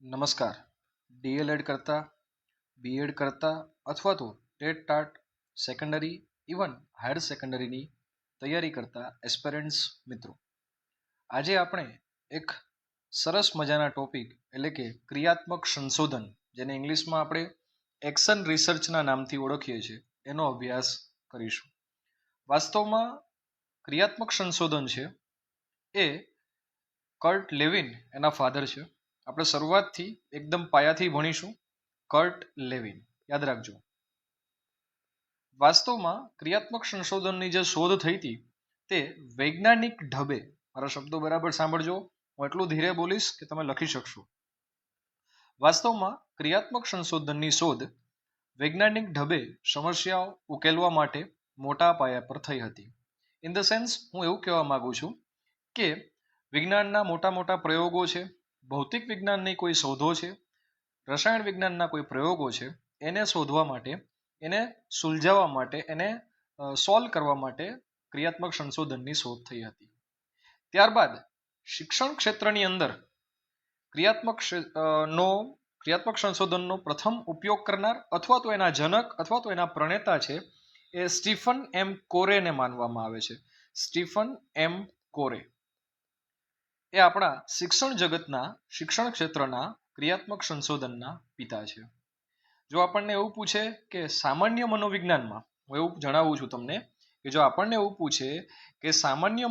નમસ્કાર. ડીએલએડ કરતા, બીએડ કરતા અથવા તો TET TAT secondary even higher સેકન્ડરીની તૈયારી કરતા એસ્પિરન્ટ્સ મિત્રો, આજે આપણે એક સરસ મજાના ટોપિક એટલે કે ક્રિયાત્મક સંશોધન, જેને ઇંગ્લિશમાં આપણે એક્શન રિસર્ચના નામથી ઓળખીએ છીએ, એનો અભ્યાસ કરીશું. વાસ્તવમાં ક્રિયાત્મક સંશોધન છે એ કર્ટ લેવિન એના ફાધર છે. આપણે શરૂઆતથી એકદમ પાયાથી ભણીશું. કર્ટ લેવિન યાદ રાખજો. વાસ્તવમાં ક્રિયાત્મક સંશોધનની જે શોધ થઈ હતી તે વૈજ્ઞાનિક ઢબે, મારા શબ્દો બરાબર સાંભળજો, હું એટલું ધીરે બોલીશ કે તમે લખી શકશો. વાસ્તવમાં ક્રિયાત્મક સંશોધનની શોધ વૈજ્ઞાનિક ઢબે સમસ્યાઓ ઉકેલવા માટે મોટા પાયા પર થઈ હતી. ઇન ધ સેન્સ, હું એવું કહેવા માંગુ છું કે વિજ્ઞાનના મોટા મોટા પ્રયોગો છે, ભૌતિક વિજ્ઞાનની કોઈ શોધો છે, રસાયણ વિજ્ઞાનના કોઈ પ્રયોગો છે, એને શોધવા માટે, એને સુલઝાવવા માટે, એને સોલ્વ કરવા માટે ક્રિયાત્મક સંશોધનની શોધ થઈ હતી. ત્યારબાદ શિક્ષણ ક્ષેત્રની અંદર ક્રિયાત્મક સંશોધનનો પ્રથમ ઉપયોગ કરનાર અથવા તો એના જનક અથવા તો એના પ્રણેતા છે એ સ્ટીફન એમ કોરેને માનવામાં આવે છે. સ્ટીફન એમ કોરે એ આપણા શિક્ષણ જગતના, શિક્ષણ ક્ષેત્રના ક્રિયાત્મક સંશોધનના પિતા છે. જો આપણને એવું પૂછે કે સામાન્ય મનોવિજ્ઞાનમાં, હું એવું જણાવું છું તમને કે જો આપણને એવું પૂછે કે સામાન્ય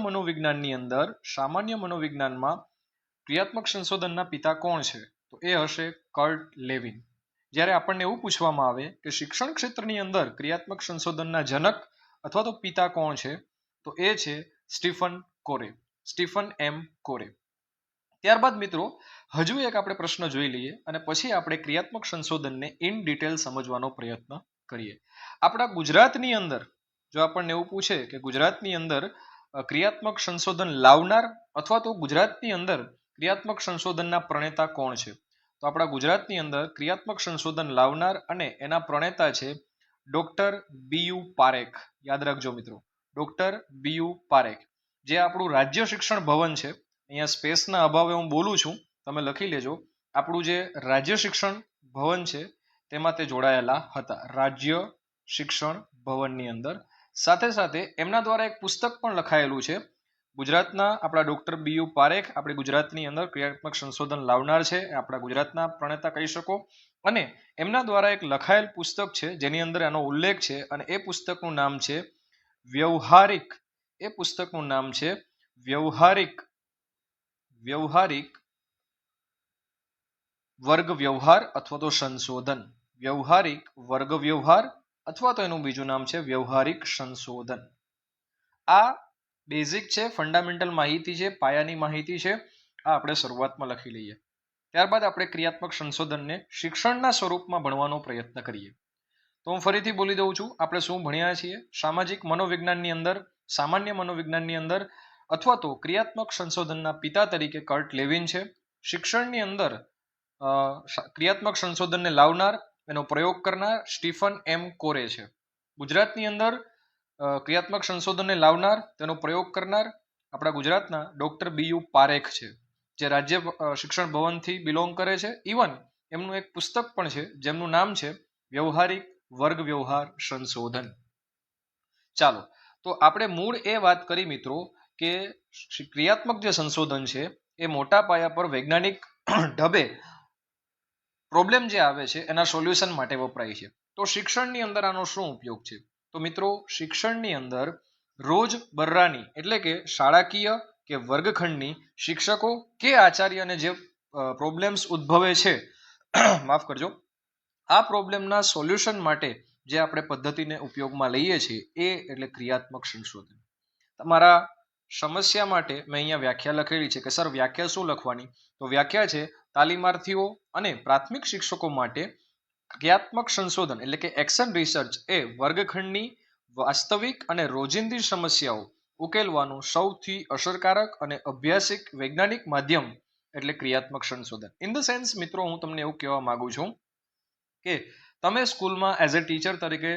મનોવિજ્ઞાનમાં ક્રિયાત્મક સંશોધનના પિતા કોણ છે, તો એ હશે કર્ટ લેવિન. જ્યારે આપણને એવું પૂછવામાં આવે કે શિક્ષણ ક્ષેત્રની અંદર ક્રિયાત્મક સંશોધનના જનક અથવા તો પિતા કોણ છે, તો એ છે સ્ટીફન કોરે, સ્ટીફન એમ કોરે. ત્યારબાદ મિત્રો હજુ એક આપણે પ્રશ્ન જોઈ લઈએ અને પછી આપણે ક્રિયાત્મક સંશોધનને ઇન ડિટેલ સમજવાનો પ્રયત્ન કરીએ. આપણા ગુજરાતની અંદર જો આપણને એવું પૂછે કે ગુજરાતની અંદર ક્રિયાત્મક સંશોધન લાવનાર અથવા તો ગુજરાતની અંદર ક્રિયાત્મક સંશોધનના પ્રણેતા કોણ છે, તો આપણા ગુજરાતની અંદર ક્રિયાત્મક સંશોધન લાવનાર અને એના પ્રણેતા છે ડોક્ટર બીયુ પારેખ. યાદ રાખજો મિત્રો, ડોક્ટર બીયુ પારેખ, જે આપણું રાજ્ય શિક્ષણ ભવન છે. અહીંયા સ્પેસના અભાવે હું બોલું છું, તમે લખી લેજો. આપણું જે રાજ્ય શિક્ષણ ભવન છે તેમાં તે જોડાયેલા હતા, રાજ્ય શિક્ષણ ભવનની અંદર. સાથે સાથે એમના દ્વારા એક પુસ્તક પણ લખાયેલું છે. ગુજરાતના આપણા ડોક્ટર બીયુ પારેખ આપણી ગુજરાતની અંદર ક્રિયાત્મક સંશોધન લાવનાર છે, આપણા ગુજરાતના પ્રણેતા કહી શકો. અને એમના દ્વારા એક લખાયેલ પુસ્તક છે જેની અંદર એનો ઉલ્લેખ છે અને એ પુસ્તકનું નામ છે વ્યવહારિક. એ પુસ્તકનું નામ છે વ્યવહારિક વર્ગ વ્યવહાર અથવા તો સંશોધન. વ્યવહારિક વર્ગ વ્યવહાર અથવા તો એનું બીજું નામ છે વ્યવહારિક સંશોધન. આ બેઝિક છે, ફંડામેન્ટલ માહિતી છે, પાયાની માહિતી છે. આ આપણે શરૂઆતમાં લખી લઈએ. ત્યારબાદ આપણે ક્રિયાત્મક સંશોધનને શિક્ષણના સ્વરૂપમાં ભણવાનો પ્રયત્ન કરીએ. તો હું ફરીથી બોલી દઉં છું, આપણે શું ભણ્યા છીએ. સામાજિક મનોવિજ્ઞાનની અંદર, સામાન્ય મનોવિજ્ઞાનની અંદર અથવા તો ક્રિયાત્મક સંશોધનના પિતા તરીકે કર્ટ લેવિન છે. શિક્ષણની અંદર ક્રિયાત્મક સંશોધનને લાવનાર, એનો પ્રયોગ કરનાર સ્ટીફન એમ કોરે છે. ગુજરાતની અંદર ક્રિયાત્મક સંશોધનને લાવનાર, તેનો પ્રયોગ કરનાર આપણા ગુજરાતના ડોક્ટર બીયુ પારેખ છે, જે રાજ્ય શિક્ષણ ભવનથી બિલોંગ કરે છે. ઇવન એમનું એક પુસ્તક પણ છે જેમનું નામ છે વ્યવહારિક વર્ગ વ્યવહાર સંશોધન. ચાલો, તો આપણે મૂળ એ વાત કરી મિત્રો કે ક્રિયાત્મક જે સંશોધન છે એ મોટા પાયા પર વૈજ્ઞાનિક ઢબે પ્રોબ્લેમ જે આવે છે એના સોલ્યુશન માટે વપરાય છે. તો શિક્ષણની અંદર આનો શું ઉપયોગ છે? તો મિત્રો શિક્ષણની અંદર રોજ બર્રાની એટલે કે શાળાકીય કે વર્ગખંડની શિક્ષકો કે આચાર્યને જે પ્રોબ્લેમ્સ ઉદ્ભવે છે માફ કરજો, આ પ્રોબ્લેમના સોલ્યુશન માટે જે આપણે પદ્ધતિને ઉપયોગમાં લઈએ છીએ એ એટલે ક્રિયાત્મક સંશોધન. તમારા સમસ્યા માટે મેં અહીંયા વ્યાખ્યા લખેલી છે કે સર વ્યાખ્યા શું લખવાની? તો વ્યાખ્યા છે તાલીમાર્થીઓ અને પ્રાથમિક શિક્ષકો માટે ક્રિયાત્મક સંશોધન એટલે કે એક્શન રિસર્ચ એ વર્ગખંડની વાસ્તવિક અને રોજિંદી સમસ્યાઓ ઉકેલવાનું સૌથી અસરકારક અને અભ્યાસિક વૈજ્ઞાનિક માધ્યમ એટલે ક્રિયાત્મક સંશોધન. ઇન ધ સેન્સ મિત્રો, હું તમને એવું કહેવા માંગુ છું કે તમે સ્કૂલમાં એઝ અ ટીચર તરીકે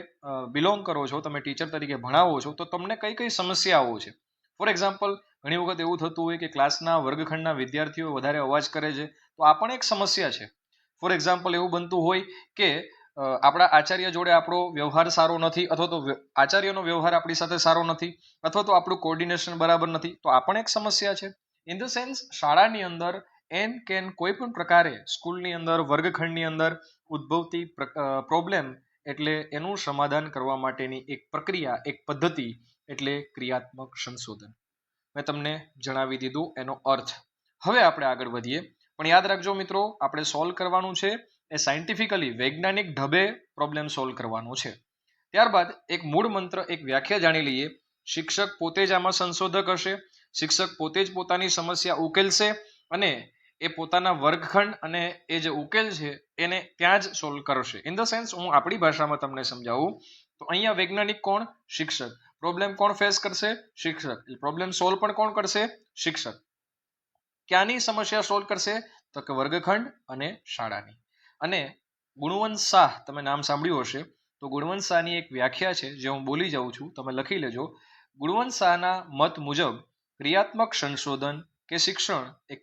બિલોંગ કરો છો, તમે ટીચર તરીકે ભણાવો છો, તો તમને કઈ કઈ સમસ્યાઓ છે. ફોર એક્ઝામ્પલ, ઘણી વખત એવું થતું હોય કે ક્લાસના વર્ગખંડના વિદ્યાર્થીઓ વધારે અવાજ કરે છે, તો આ પણ એક સમસ્યા છે. ફોર એક્ઝામ્પલ એવું બનતું હોય કે આપણા આચાર્ય જોડે આપણો વ્યવહાર સારો નથી, અથવા તો આચાર્યનો વ્યવહાર આપણી સાથે સારો નથી, અથવા તો આપણું કોર્ડિનેશન બરાબર નથી, તો આ પણ એક સમસ્યા છે. ઇન ધ સેન્સ શાળાની અંદર કોઈ પણ પ્રકારે સ્કૂલની અંદર વર્ગખંડની અંદર ઉદ્ભવતી પ્રોબ્લેમ એટલે એનું સમાધાન કરવા માટેની એક પ્રક્રિયા, એક પદ્ધતિ એટલે ક્રિયાત્મક સંશોધન. મેં તમને જણાવી દીધું એનો અર્થ. હવે આપણે આગળ વધીએ, પણ યાદ રાખજો મિત્રો, આપણે સોલ્વ કરવાનું છે એ સાયન્ટિફિકલી વૈજ્ઞાનિક ઢબે પ્રોબ્લેમ સોલ્વ કરવાનો છે. ત્યારબાદ એક મૂળ મંત્ર, એક વ્યાખ્યા જાણી લઈએ. શિક્ષક પોતે જ આમાં સંશોધક હશે, શિક્ષક પોતે જ પોતાની સમસ્યા ઉકેલશે અને એ પોતાના વર્ગખંડ અને એ જે ઉકેલ છે એને ત્યાં જ સોલ્વ કરશે. ઇન ધ સેન્સ હું આપણી ભાષામાં તમને સમજાવું તો અહીંયા વૈજ્ઞાનિક કોણ? શિક્ષક. પ્રોબ્લેમ કોણ ફેસ કરશે? શિક્ષક. પ્રોબ્લેમ સોલ્વ પણ કોણ કરશે? શિક્ષક. ક્યાંની સમસ્યા સોલ્વ કરશે? તો કે વર્ગખંડ અને શાળાની. અને ગુણવંત શાહ, તમે નામ સાંભળ્યું હશે, તો ગુણવંત શાહની એક વ્યાખ્યા છે જે હું બોલી જાઉં છું, તમે લખી લેજો. ગુણવંત શાહના મત મુજબ ક્રિયાત્મક સંશોધન કે શિક્ષણ એ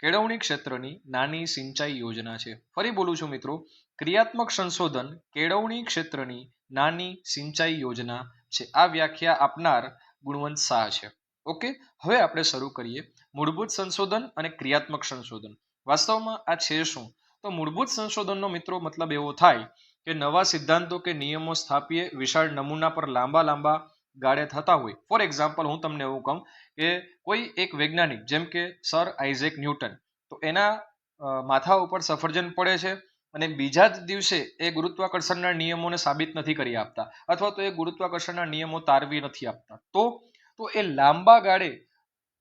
કેળવણી ક્ષેત્રની નાની સિંચાઈ યોજના છે. ફરી બોલું છું મિત્રો, ક્રિયાત્મક સંશોધન કેળવણી ક્ષેત્રની નાની સિંચાઈ યોજના છે. આ વ્યાખ્યા આપનાર ગુણવંત શાહ છે. ઓકે, હવે આપણે શરૂ કરીએ. મૂળભૂત સંશોધન અને ક્રિયાત્મક સંશોધન. વાસ્તવમાં આ છે શું? તો મૂળભૂત સંશોધનનો મિત્રો મતલબ એવો થાય કે નવા સિદ્ધાંતો કે નિયમો સ્થાપીએ વિશાળ નમૂના પર લાંબા ગાળે થતા હોય. ફોર એક્ઝામ્પલ હું તમને એવું કહું કે કોઈ એક વૈજ્ઞાનિક જેમ કે સર આઇઝેક ન્યૂટન, તો એના માથા ઉપર સફરજન પડે છે અને બીજા જ દિવસે એ ગુરુત્વાકર્ષણના નિયમોને સાબિત નથી કરી આપતા, અથવા તો એ ગુરુત્વાકર્ષણના નિયમો તારવી નથી આપતા, તો એ લાંબા ગાળે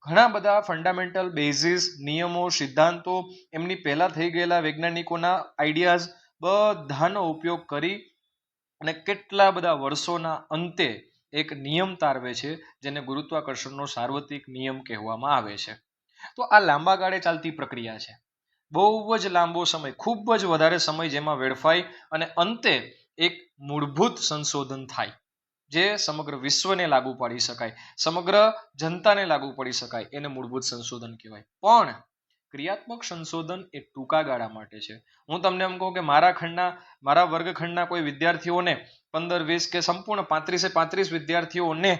ઘણા બધા ફંડામેન્ટલ બેઝિસ, નિયમો, સિદ્ધાંતો, એમની પહેલા થઈ ગયેલા વૈજ્ઞાનિકોના આઈડિયાઝ બધાનો ઉપયોગ કરી અને કેટલા બધા વર્ષોના અંતે એક નિયમ તારવે છે જેને ગુરુત્વાકર્ષણનો સાર્વત્રિક નિયમ કહેવામાં આવે છે. તો આ લાંબા ગાળે ચાલતી પ્રક્રિયા છે. બહુ જ લાંબો સમય, ખૂબ જ વધારે સમય જેમાં વેડફાય અને અંતે એક મૂળભૂત સંશોધન થાય જે સમગ્ર વિશ્વને લાગુ પાડી શકાય, સમગ્ર જનતાને લાગુ પડી શકાય, એને મૂળભૂત સંશોધન કહેવાય. પણ ક્રિયાત્મક સંશોધન એ ટૂંકા ગાળા માટે છે. હું તમને એમ કહું કે મારા વર્ગખંડના કોઈ વિદ્યાર્થીઓને 15-20 કે સંપૂર્ણ 35 વિદ્યાર્થીઓને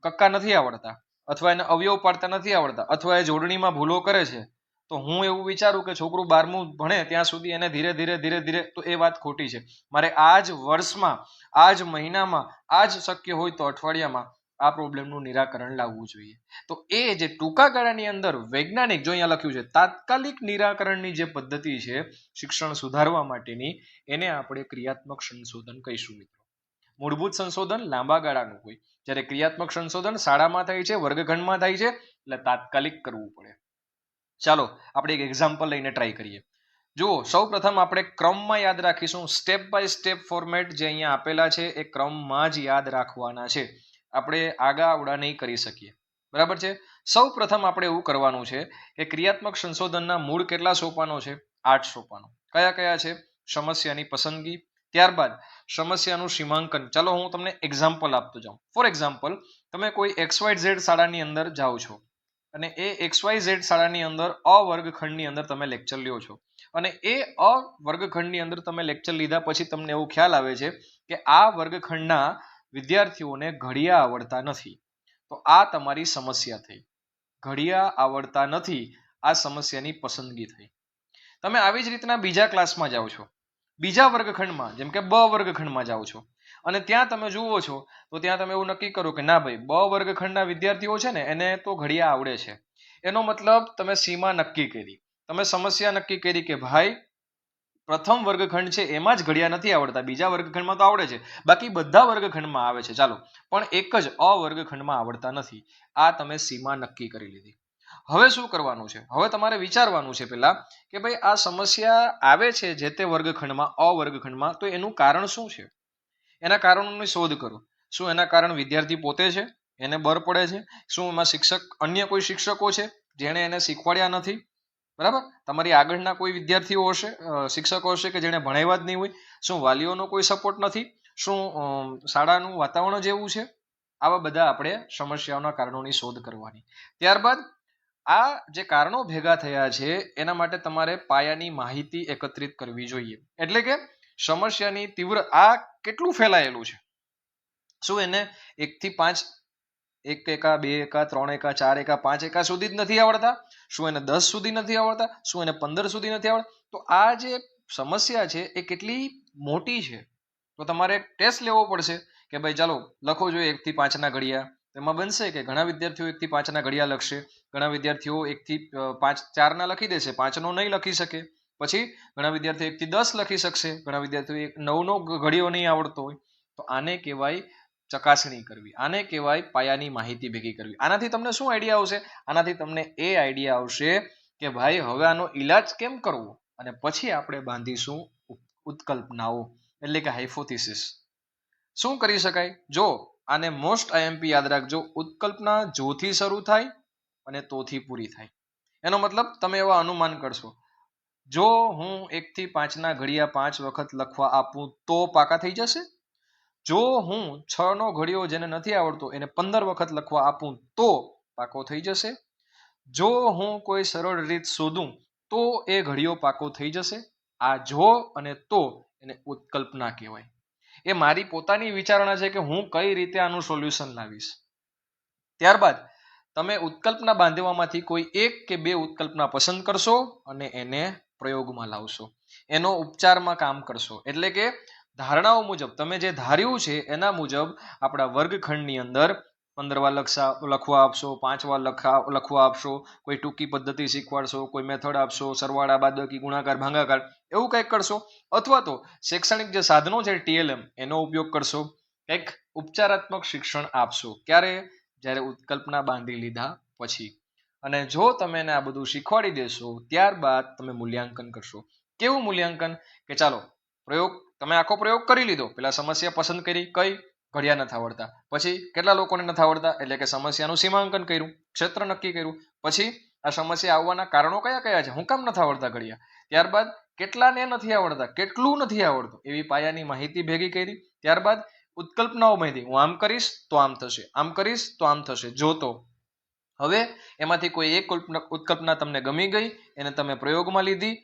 કક્કા નથી આવડતા, અથવા એને અવયવ પાડતા નથી આવડતા, અથવા એ જોડણીમાં ભૂલો કરે છે, તો હું એવું વિચારું કે છોકરું 12મું ભણે ત્યાં સુધી એને ધીરે ધીરે, તો એ વાત ખોટી છે. મારે આ જ વર્ષમાં, આ જ મહિનામાં, આ જ શક્ય હોય તો અઠવાડિયામાં આ પ્રોબ્લેમનું નિરાકરણ લાવવું જોઈએ. તો એ જે ટૂંકા ગાળાની અંદર વૈજ્ઞાનિક, જો અહીંયા લખ્યું છે તાત્કાલિક નિરાકરણની જે પદ્ધતિ છે શિક્ષણ સુધારવા માટેની, એને આપણે ક્રિયાત્મક સંશોધન કહીશું મિત્રો. મૂળભૂત સંશોધન લાંબા ગાળાનું હોય, જ્યારે ક્રિયાત્મક સંશોધન શાળામાં થાય છે, વર્ગખંડમાં થાય છે, એટલે તાત્કાલિક કરવું પડે. ચાલો આપણે એક એક્ઝામ્પલ લઈને ટ્રાય કરીએ. જુઓ, સૌ પ્રથમ આપણે ક્રમમાં યાદ રાખીશું. સ્ટેપ બાય સ્ટેપ ફોર્મેટ જે અહીંયા આપેલા છે એ ક્રમમાં જ યાદ રાખવાના છે. આપણે આગા આવડા નહીં કરી શકીએ, બરાબર છે. સૌ પ્રથમ આપણે એવું કરવાનું છે કે ક્રિયાત્મક સંશોધનના મૂળ કેટલા સોપાનો છે? 8 સોપાનો. કયા કયા છે? સમસ્યાની પસંદગી, ત્યારબાદ સમસ્યાનું સીમાંકન. ચાલો હું તમને એક્ઝામ્પલ આપતો જાઉં. ફોર એક્ઝામ્પલ, તમે કોઈ XYZ શાળાની અંદર જાઓ છો અને એ XYZ શાળાની અંદર અ વર્ગખંડની અંદર તમે લેક્ચર લ્યો છો, અને એ અ વર્ગખંડની અંદર તમે લેક્ચર લીધા પછી તમને એવું ખ્યાલ આવે છે કે આ વર્ગખંડના વિદ્યાર્થીઓને ઘડિયા આવડતા નથી. તો આ તમારી સમસ્યા થઈ. ઘડિયા આવડતા નથી, આ સમસ્યાની પસંદગી થઈ. તમે આવી જ રીતના બીજા ક્લાસમાં જાઓ છો, બીજા વર્ગખંડમાં, જેમ કે બ વર્ગખંડમાં જાઓ છો, અને ત્યાં તમે જુઓ છો તો ત્યાં તમે એવું નક્કી કરો કે ના ભાઈ, બ વર્ગખંડના વિદ્યાર્થીઓ છે ને એને તો ઘડિયા આવડે છે. એનો મતલબ તમે સીમા નક્કી કરી, તમે સમસ્યા નક્કી કરી કે ભાઈ પ્રથમ વર્ગખંડ છે એમાં જ ઘડિયા નથી આવડતા, બીજા વર્ગખંડમાં તો આવડે છે, બાકી બધા વર્ગખંડમાં આવે છે, ચાલો, પણ એક જ અ વર્ગખંડમાં આવડતા નથી. આ તમે સીમા નક્કી કરી લીધી. હવે શું કરવાનું છે? હવે તમારે વિચારવાનું છે પેલા કે ભાઈ આ સમસ્યા આવે છે જે તે વર્ગખંડમાં, અ વર્ગખંડમાં, તો એનું કારણ શું છે? એના કારણોની શોધ કરો. શું એના કારણ વિદ્યાર્થી પોતે છે, એને બર પડે છે? શું એમાં અન્ય કોઈ શિક્ષકો છે જેણે એને શીખવાડ્યા નથી? બરાબર, તમારી આગળના કોઈ વિદ્યાર્થીઓ હશે, શિક્ષકો હશે કે જેણે ભણાવ્યા જ નહીં હોય? શું વાલીઓનો કોઈ સપોર્ટ નથી? શું શાળાનું વાતાવરણ જેવું છે? આવા બધા આપણે સમસ્યાઓના કારણોની શોધ કરવાની. ત્યારબાદ આ જે કારણો ભેગા થયા છે એના માટે તમારે પાયાની માહિતી એકત્રિત કરવી જોઈએ. એટલે કે સમસ્યાની તીવ્ર આ કેટલું ફેલાયેલું છે, શું એને 1 થી 5 1 એકા 2 એકા 3 એકા 4 એકા 5 એકા સુધી જ નથી આવડતા? શું એને 10 સુધી નથી આવડતા? શું એને 15 સુધી નથી આવડતા? તો આ જે સમસ્યા છે એ કેટલી મોટી છે, તો તમારે ટેસ્ટ લેવો પડશે કે ભાઈ ચાલો લખો જોઈએ 1 થી 5 ના ઘડિયા. એમાં બનશે કે ઘણા વિદ્યાર્થીઓ 1 થી 5 ના ઘડિયા લખશે, ઘણા વિદ્યાર્થીઓ 1 થી 5 4 ના લખી દેશે, 5 નો નહીં લખી શકે. પછી ઘણા વિદ્યાર્થીઓ 1 થી 10 લખી શકશે, ઘણા વિદ્યાર્થીઓ 9 નો ઘડિયો નહીં આવડતો હોય. તો આને કહેવાય ચકાસણી કરવી, આને કહેવાય પાયાની માહિતી ભેગી કરવી. આનાથી તમને શું આઈડિયા આવશે? આનાથી તમને એ આઈડિયા આવશે કે ભાઈ હવે આનો ઈલાજ કેમ કરવો, અને પછી આપણે બાંધીશું ઉત્કલ્પનાઓ એટલે કે હાઇપોથિસિસ. શું કરી શકાય? જો આને મોસ્ટ આઈએમપી યાદ રાખજો, ઉત્કલ્પના જોથી શરૂ થાય અને તોથી પૂરી થાય. એનો મતલબ તમે એવા અનુમાન કરશો, જો હું 1 થી 5 ના ઘડિયા 5 વખત લખવા આપું તો પાકા થઈ જશે. જો હું 6 નો ઘડિયો જેને નથી આવડતો એને 15 વખત લખવા આપું તો પાકો થઈ જશે. જો હું કોઈ સરળ રીત શોધું તો એ ઘડિયો પાકો થઈ જશે. આ જો અને તો એને ઉત્કલ્પના કહેવાય. એ મારી પોતાની વિચારણા છે કે હું કઈ રીતે આનું સોલ્યુશન લાવીશ. ત્યારબાદ તમે ઉત્કલ્પના બાંધવામાંથી કોઈ 1 કે 2 ઉત્કલ્પના પસંદ કરશો અને એને પ્રયોગમાં લાવશો, એનો ઉપચારમાં કામ કરશો. એટલે કે ધારણાઓ મુજબ તમે જે ધાર્યું છે એના મુજબ આપણા વર્ગખંડની અંદર 15 વાર લખવા આપશો, 5 વાર લખવા આપશો, કોઈ ટૂંકી પદ્ધતિ શીખવાડશો, કોઈ મેથડ આપશો, સરવાળા, બાદબાકી, ગુણાકાર, ભાગાકાર, એવું કંઈક કરશો. અથવા તો શૈક્ષણિક જે સાધનો છે TLM એનો ઉપયોગ કરશો, કંઈક ઉપચારાત્મક શિક્ષણ આપશો. ક્યારે? જ્યારે ઉત્કલ્પના બાંધી લીધા પછી. અને જો તમે એને આ બધું શીખવાડી દેશો ત્યારબાદ તમે મૂલ્યાંકન કરશો. કેવું મૂલ્યાંકન? કે ચાલો પ્રયોગ, તમે આખો પ્રયોગ કરી લીધો, પેલા સમસ્યા પસંદ કરી, કઈ? ઘડિયા નથી આવડતા. પછી કેટલા લોકોને નથી આવડતા, એટલે કે સમસ્યાનું સીમાંકન કર્યું, ક્ષેત્ર નક્કી કર્યું. પછી આ સમસ્યા આવવાના કારણો કયા કયા છે, હું કામ નથી આવડતા ઘડિયા. ત્યારબાદ કેટલાને નથી આવડતા, કેટલું નથી આવડતું, એવી પાયાની માહિતી ભેગી કરી. ત્યારબાદ ઉત્કલ્પનાઓ બાંધી, હું આમ કરીશ તો આમ થશે, આમ કરીશ તો આમ થશે, જો તો. હવે એમાંથી કોઈ એક ઉત્કલ્પના તમને ગમી ગઈ, એને તમે પ્રયોગમાં લીધી,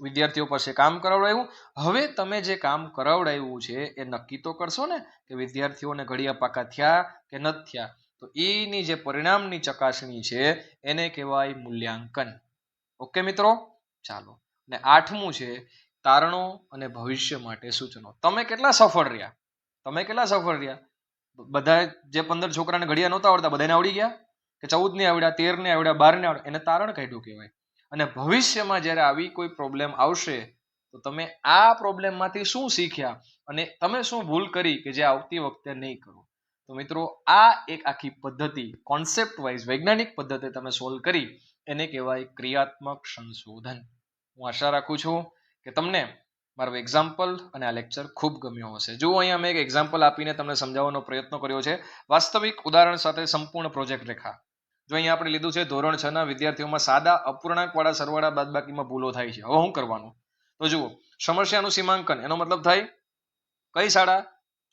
વિદ્યાર્થીઓ પાસે કામ કરાવડાવ્યું. હવે તમે જે કામ કરાવડાવ્યું છે એ નક્કી તો કરશો ને કે વિદ્યાર્થીઓને ઘડિયા પાકા થયા કે નથી થયા. તો એની જે પરિણામની ચકાસણી છે એને કહેવાય મૂલ્યાંકન. ઓકે મિત્રો, ચાલો. ને 8મું છે તારણો અને ભવિષ્ય માટે સૂચનો. તમે કેટલા સફળ રહ્યા? બધા જે 15 છોકરાને ઘડિયા નહોતા આવડતા બધાને આવડી ગયા કે 14 ને આવડ્યા, 13 ને આવડ્યા, 12 ને આવડ્યા, એને તારણ કાઢ્યું કહેવાય. અને ભવિષ્યમાં જ્યારે આવી કોઈ પ્રોબ્લેમ આવશે તો તમે આ પ્રોબ્લેમમાંથી શું શીખ્યા અને તમે શું ભૂલ કરી કે જે આવતી વખતે નહીં કરો. તો મિત્રો આ એક આખી પદ્ધતિ કોન્સેપ્ટ વાઇઝ વૈજ્ઞાનિક પદ્ધતિ તમે સોલ્વ કરી, એને કહેવાય ક્રિયાત્મક સંશોધન. હું આશા રાખું છું કે તમને મારો એક્ઝામ્પલ અને આ લેક્ચર ખૂબ ગમ્યો હશે. જો અહીંયા મેં એક એક્ઝામ્પલ આપીને તમને સમજાવવાનો પ્રયત્ન કર્યો છે, વાસ્તવિક ઉદાહરણ સાથે સંપૂર્ણ પ્રોજેક્ટ રેખા. જો અહીંયા આપણે લીધું છે ધોરણ 6 ના વિદ્યાર્થીઓમાં સાદા અપૂર્ણાંકવાળા સરવાળા બાદબાકીમાં ભૂલો થાય છે. હવે શું કરવાનું? તો જુઓ, સમસ્યાનું સીમાંકન, એનો મતલબ થાય કઈ શાળા?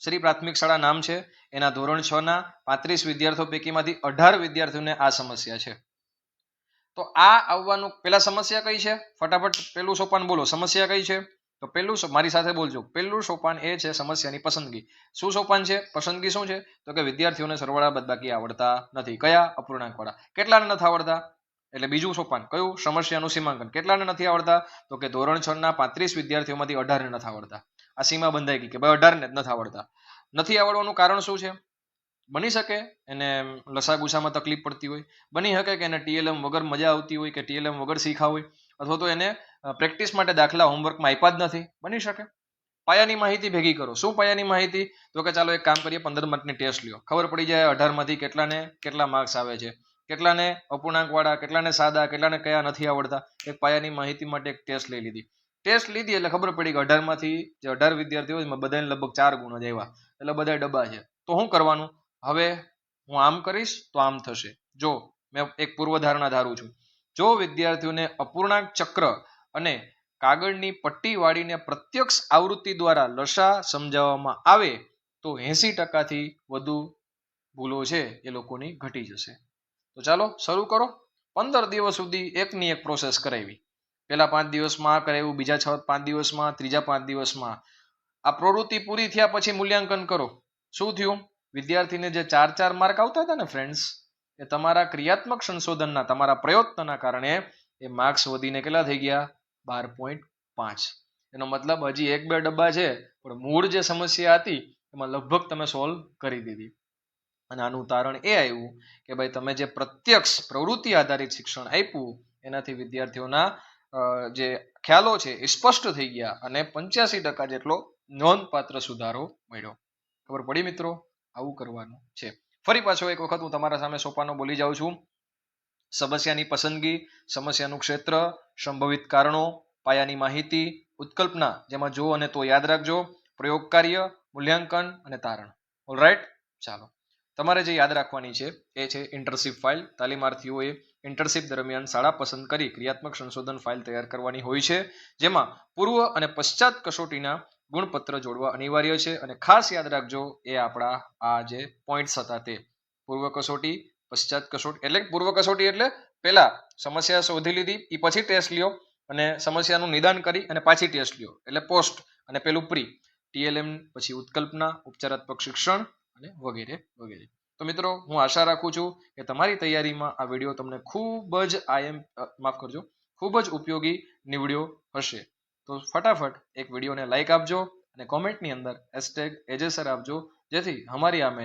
શ્રી પ્રાથમિક શાળા નામ છે, એના ધોરણ 6 ના 35 વિદ્યાર્થીઓ પૈકીમાંથી 18 વિદ્યાર્થીઓને આ સમસ્યા છે. તો આ આવવાનું, પેલા સમસ્યા કઈ છે? ફટાફટ પેલું સોપાન બોલો, સમસ્યા કઈ છે? તો પેલું, મારી સાથે બોલજો, પેલું સોપાન એ છે સમસ્યાની પસંદગી. શું સોપાન છે? પસંદગી શું છે? તો કે વિદ્યાર્થીઓને સરવાળા બાદબાકી આવડતા નથી. કયા? અપૂર્ણાંકવાળા. કેટલાને નથી આવડતા? એટલે બીજું સોપાન કયું? સમસ્યાનું સીમાંકન. કેટલાને નથી આવડતા? તો કે ધોરણ 6 ના 35 વિદ્યાર્થીઓમાંથી 18 ને નથી આવડતા. આ સીમા બંધાઈ ગઈ કે ભાઈ 18 ને જ નથી આવડતા. નથી આવડવાનું કારણ શું છે? બની શકે એને લસા ગુસામાં તકલીફ પડતી હોય, બની શકે કે એને TLM વગર મજા આવતી હોય, કે TLM વગર શીખા હોય, અથવા તો એને પ્રેક્ટિસ માટે દાખલા હોમવર્કમાં આપ્યા જ નથી, બની શકે. પાયાની માહિતી ભેગી કરો. શું પાયાની માહિતી? તો કે ચાલો એક કામ કરીએ, 15 માર્કની ટેસ્ટ લ્યો, ખબર પડી જાય 18 માંથી કેટલાને કેટલા માર્ક્સ આવે છે, કેટલાને અપૂર્ણાંકવાળા, કેટલાને સાદા, કેટલાને કયા નથી આવડતા. એક પાયાની માહિતી માટે એક ટેસ્ટ લઈ લીધી. ટેસ્ટ લીધી એટલે ખબર પડી કે 18 માંથી જે 18 વિદ્યાર્થીઓ એમાં બધાને લગભગ 4 ગુણ જ આવ્યા, એટલે બધા ડબ્બા છે. તો શું કરવાનું? હવે હું આમ કરીશ તો આમ થશે. જો મેં એક પૂર્વધારણા ધારું છું, જો વિદ્યાર્થીઓને અપૂર્ણાંક ચક્ર અને કાગળની પટ્ટી વાળીને પ્રત્યક્ષ આવૃત્તિ દ્વારા લસા સમજાવવામાં આવે તો 80% થી વધુ ભૂલો છે એ લોકોની ઘટી જશે. તો ચાલો શરૂ કરો. 15 દિવસ સુધી એકની એક પ્રોસેસ કરાવી. પહેલા 5 દિવસમાં કરાવ્યું, બીજા 5 દિવસમાં, ત્રીજા 5 દિવસમાં. આ પ્રવૃત્તિ પૂરી થયા પછી મૂલ્યાંકન કરો. શું થયું? વિદ્યાર્થીને જે 4 માર્ક આવતા હતા ને ફ્રેન્ડ્સ, એ તમારા ક્રિયાત્મક સંશોધનના, તમારા પ્રયત્નના કારણે એ માર્ક્સ વધીને કેટલા થઈ ગયા? 12.5. એનો મતલબ હજી 1-2 ડબ્બા છે, પણ મૂળ જે સમસ્યા હતી એમાં લગભગ તમે સોલ્વ કરી દીધી. અને આનું તારણ એ આવ્યું કે ભાઈ તમે જે પ્રત્યક્ષ પ્રવૃત્તિ આધારિત શિક્ષણ આપ્યું એનાથી વિદ્યાર્થીઓના જે ખ્યાલો છે એ સ્પષ્ટ થઈ ગયા અને 85% જેટલો નોંધપાત્ર સુધારો મળ્યો. ખબર પડી મિત્રો? આવું કરવાનું છે. ફરી પાછો એક વખત હું તમારા સામે સોપાનો બોલી જાઉં છું. સમસ્યાની પસંદગી, સમસ્યાનું ક્ષેત્ર, સંભવિત કારણો, પાયાની માહિતી, ઉત્કલ્પના જેમાં જો અને તો યાદ રાખજો, પ્રયોગ કાર્ય, મૂલ્યાંકન અને તારણ. ઓલરાઈટ, ચાલો. તમારે જે યાદ રાખવાની છે એ છે ઇન્ટર્નશીપ ફાઇલ. તાલીમાર્થીઓએ ઇન્ટર્નશીપ દરમિયાન શાળા પસંદ કરી ક્રિયાત્મક સંશોધન ફાઇલ તૈયાર કરવાની હોય છે, જેમાં પૂર્વ અને પશ્ચાત કસોટીના ગુણપત્ર જોડવા અનિવાર્ય છે. અને ખાસ યાદ રાખજો, એ આપણા આ જે પોઈન્ટ્સ હતા તે પૂર્વ કસોટી, પશ્ચાત કસોટી. એટલે પૂર્વ કસોટી એટલે પહેલા સમસ્યા શોધી લીધી, એ પછી ટેસ્ટ લ્યો, અને સમસ્યાનું નિદાન કરી અને પાછી ટેસ્ટ લ્યો, એટલે પોસ્ટ, અને પેલું પ્રી. TLM પછી ઉત્કલ્પના, ઉપચારાત્મક શિક્ષણ અને વગેરે વગેરે. તો મિત્રો, હું આશા રાખું છું કે તમારી તૈયારીમાં આ વિડીયો તમને ખૂબ જ ઉપયોગી નીવડ્યો હશે. તો ફટાફટ એક વિડીયોને લાઈક આપજો અને કોમેન્ટની અંદર #AJSir આપજો, જેથી અમારી આ